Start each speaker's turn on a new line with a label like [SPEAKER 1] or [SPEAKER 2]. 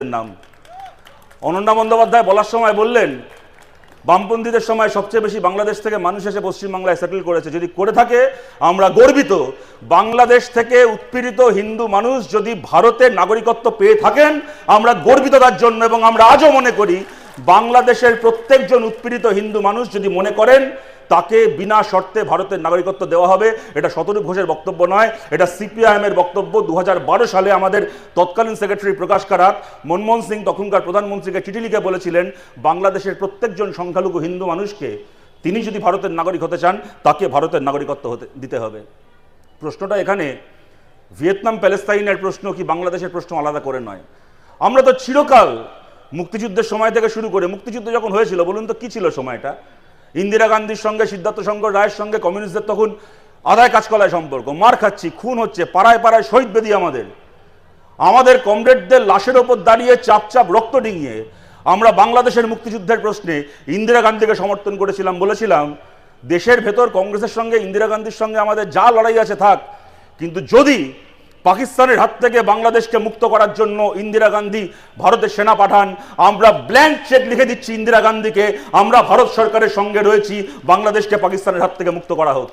[SPEAKER 1] নাম অনন্যা বন্দ্যোপাধ্যায় বলার সময় বললেন বামপন্থীদের সময় সবচেয়ে বেশি বাংলাদেশ থেকে মানুষ এসে পশ্চিমবাংলায় সেটেল করেছে। যদি করে থাকে আমরা গর্বিত। বাংলাদেশ থেকে উৎপীড়িত হিন্দু মানুষ যদি ভারতের নাগরিকত্ব পেয়ে থাকেন আমরা গর্বিত তার জন্য, এবং আমরা আজও মনে করি বাংলাদেশের প্রত্যেকজন উৎপীড়িত হিন্দু মানুষ যদি মনে করেন তাকে বিনা শর্তে ভারতের নাগরিকত্ব দেওয়া হবে, এটা শতরূপ ঘোষের বক্তব্য নয়, এটা সিপিআইএম এর বক্তব্য। 2012 সালে আমাদের তৎকালীন সেক্রেটারি প্রকাশ কারাত মনমোহন সিং তখনকার প্রধানমন্ত্রীকে চিঠি লিখে বলেছিলেন বাংলাদেশের প্রত্যেকজন সংখ্যালঘু হিন্দু মানুষকে তিনি যদি ভারতের নাগরিক হতে চান তাকে ভারতের নাগরিকত্ব দিতে হবে। প্রশ্নটা এখানে ভিয়েতনাম প্যালেস্তাইনের প্রশ্ন কি বাংলাদেশের প্রশ্ন আলাদা করে নয়। আমরা তো চিরকাল মুক্তিযুদ্ধের সময় থেকে শুরু করে, মুক্তিযুদ্ধ যখন হয়েছিল বলুন তো কি ছিল সময়টা? ইন্দিরা গান্ধীর সঙ্গে সিদ্ধার্থ শঙ্কর রায়ের সঙ্গে কমিউনিস্টদের তখন আদায় কাজকলায় সম্পর্ক, মার খাচ্ছি, খুন হচ্ছে, পাড়ায় পাড়ায় শহীদ বেদি আমাদের কমরেডদের লাশের ওপর দাঁড়িয়ে চাপ চাপ রক্ত ডিঙিয়ে আমরা বাংলাদেশের মুক্তিযুদ্ধের প্রশ্নে ইন্দিরা গান্ধীকে সমর্থন করেছিলাম। বলেছিলাম দেশের ভেতর কংগ্রেসের সঙ্গে ইন্দিরা গান্ধীর সঙ্গে আমাদের যা লড়াই আছে থাক, কিন্তু যদি পাকিস্তানের হাত থেকে বাংলাদেশকে মুক্ত করার জন্য ইন্দিরা গান্ধী ভারতের সেনা পাঠান, আমরা ব্ল্যাঙ্ক চেক লিখে দিচ্ছি ইন্দিরা গান্ধীকে, আমরা ভারত সরকারের সঙ্গে রয়েছি, বাংলাদেশকে পাকিস্তানের হাত থেকে মুক্ত করা হোক।